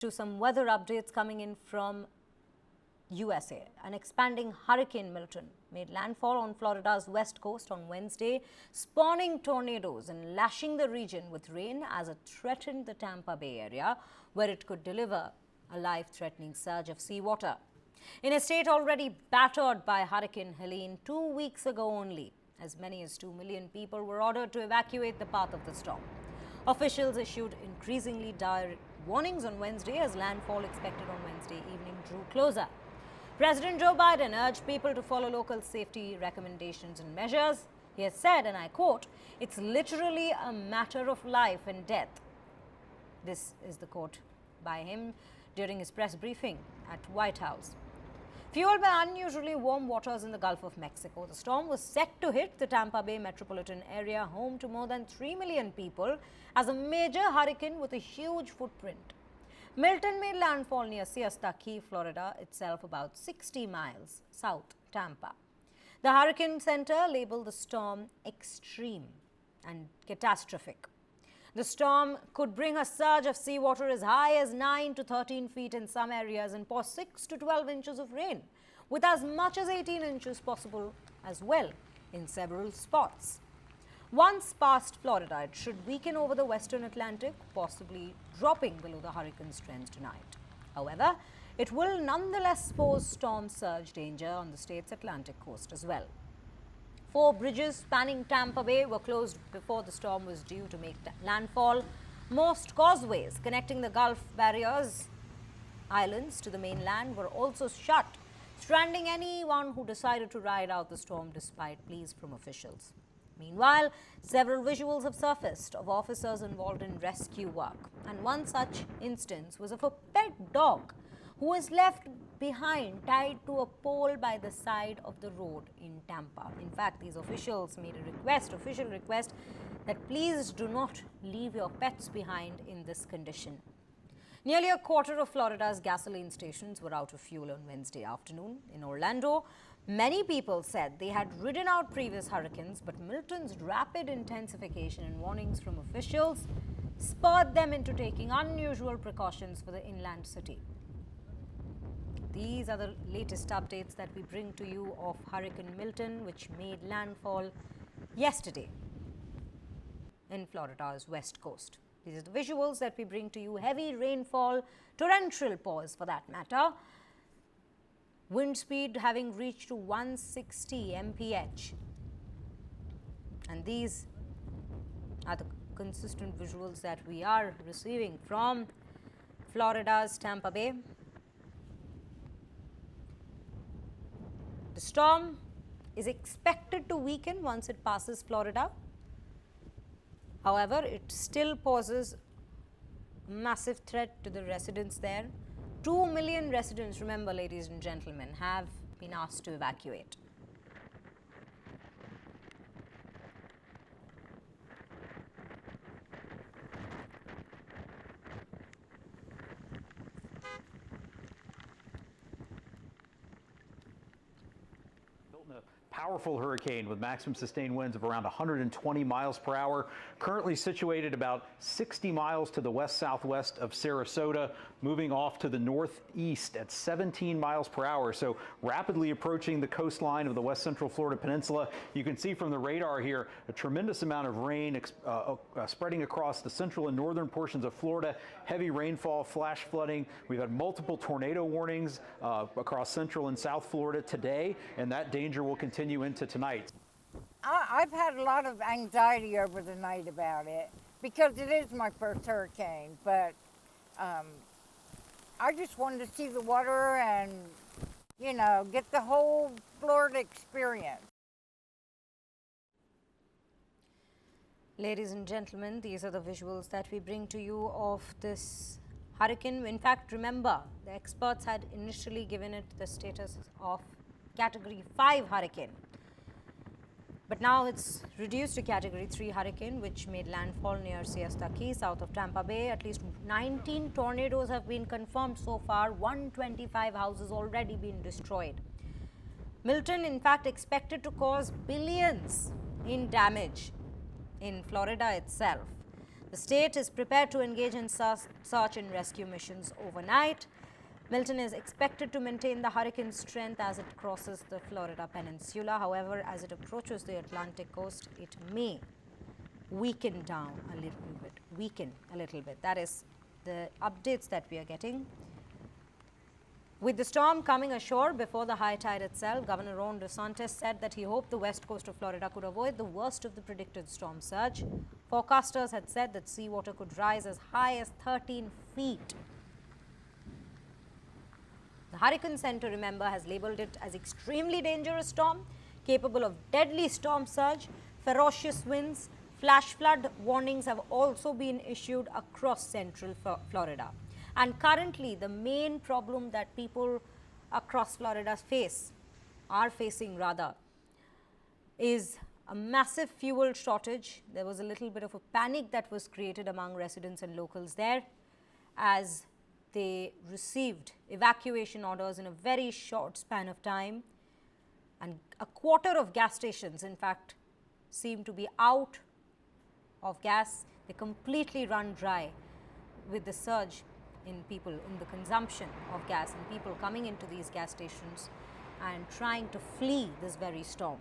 To some weather updates coming in from USA. An expanding hurricane Milton made landfall on Florida's west coast on Wednesday, spawning tornadoes and lashing the region with rain as it threatened the Tampa Bay area, where it could deliver a life-threatening surge of seawater. In a state already battered by Hurricane Helene 2 weeks ago only, as many as 2 million people were ordered to evacuate the path of the storm. Officials issued increasingly dire warnings on Wednesday as landfall expected on Wednesday evening drew closer. President Joe Biden urged people to follow local safety recommendations and measures. He has said, and I quote, "It's literally a matter of life and death." This is the quote by him during his press briefing at White House. Fueled by unusually warm waters in the Gulf of Mexico, the storm was set to hit the Tampa Bay metropolitan area, home to more than 3 million people, as a major hurricane with a huge footprint. Milton made landfall near Siesta Key, Florida, itself about 60 miles south Tampa. The Hurricane Center labeled the storm extreme and catastrophic. The storm could bring a surge of seawater as high as 9 to 13 feet in some areas and pour 6 to 12 inches of rain, with as much as 18 inches possible as well in several spots. Once past Florida, it should weaken over the western Atlantic, possibly dropping below the hurricane's strength tonight. However, it will nonetheless pose storm surge danger on the state's Atlantic coast as well. 4 bridges spanning Tampa Bay were closed before the storm was due to make landfall. Most causeways connecting the Gulf barriers islands to the mainland were also shut, stranding anyone who decided to ride out the storm despite pleas from officials. Meanwhile, several visuals have surfaced of officers involved in rescue work, and one such instance was of a pet dog who was left behind tied to a pole by the side of the road in Tampa. In fact, these officials made a official request that please do not leave your pets behind in this condition. Nearly a quarter of Florida's gasoline stations were out of fuel on Wednesday afternoon. In Orlando, many people said they had ridden out previous hurricanes, but Milton's rapid intensification and warnings from officials spurred them into taking unusual precautions for the inland city. These are the latest updates that we bring to you of Hurricane Milton, which made landfall yesterday in Florida's west coast. These are the visuals that we bring to you. Heavy rainfall, torrential pours for that matter. Wind speed having reached to 160 mph. And these are the consistent visuals that we are receiving from Florida's Tampa Bay. The storm is expected to weaken once it passes Florida. However, it still poses massive threat to the residents there. 2 million residents, remember, ladies and gentlemen, have been asked to evacuate. A powerful hurricane with maximum sustained winds of around 120 miles per hour, currently situated about 60 miles to the west-southwest of Sarasota, moving off to the northeast at 17 miles per hour, so rapidly approaching the coastline of the west central Florida peninsula. You can see from the radar here a tremendous amount of rain spreading across the central and northern portions of Florida, heavy rainfall, flash flooding. We've had multiple tornado warnings across central and south Florida today, and that danger will continue into tonight. I've had a lot of anxiety over the night about it because it is my first hurricane, but I just wanted to see the water and, you know, get the whole Florida experience. Ladies and gentlemen, these are the visuals that we bring to you of this hurricane. In fact, remember, the experts had initially given it the status of Category 5 hurricane. But now it's reduced to Category 3 hurricane, which made landfall near Siesta Key, south of Tampa Bay. At least 19 tornadoes have been confirmed so far. 125 houses already been destroyed. Milton, in fact, expected to cause billions in damage in Florida itself. The state is prepared to engage in search and rescue missions overnight. Milton is expected to maintain the hurricane's strength as it crosses the Florida peninsula. However, as it approaches the Atlantic coast, it may weaken down a little bit. That is the updates that we are getting. With the storm coming ashore before the high tide itself, Governor Ron DeSantis said that he hoped the west coast of Florida could avoid the worst of the predicted storm surge. Forecasters had said that seawater could rise as high as 13 feet. The Hurricane Center, remember, has labeled it as extremely dangerous storm, capable of deadly storm surge, ferocious winds. Flash flood warnings have also been issued across central Florida. And currently, the main problem that people across Florida are facing, is a massive fuel shortage. There was a little bit of a panic that was created among residents and locals there as they received evacuation orders in a very short span of time. And a quarter of gas stations, in fact, seem to be out of gas. They completely run dry with the surge in the consumption of gas, and people coming into these gas stations and trying to flee this very storm.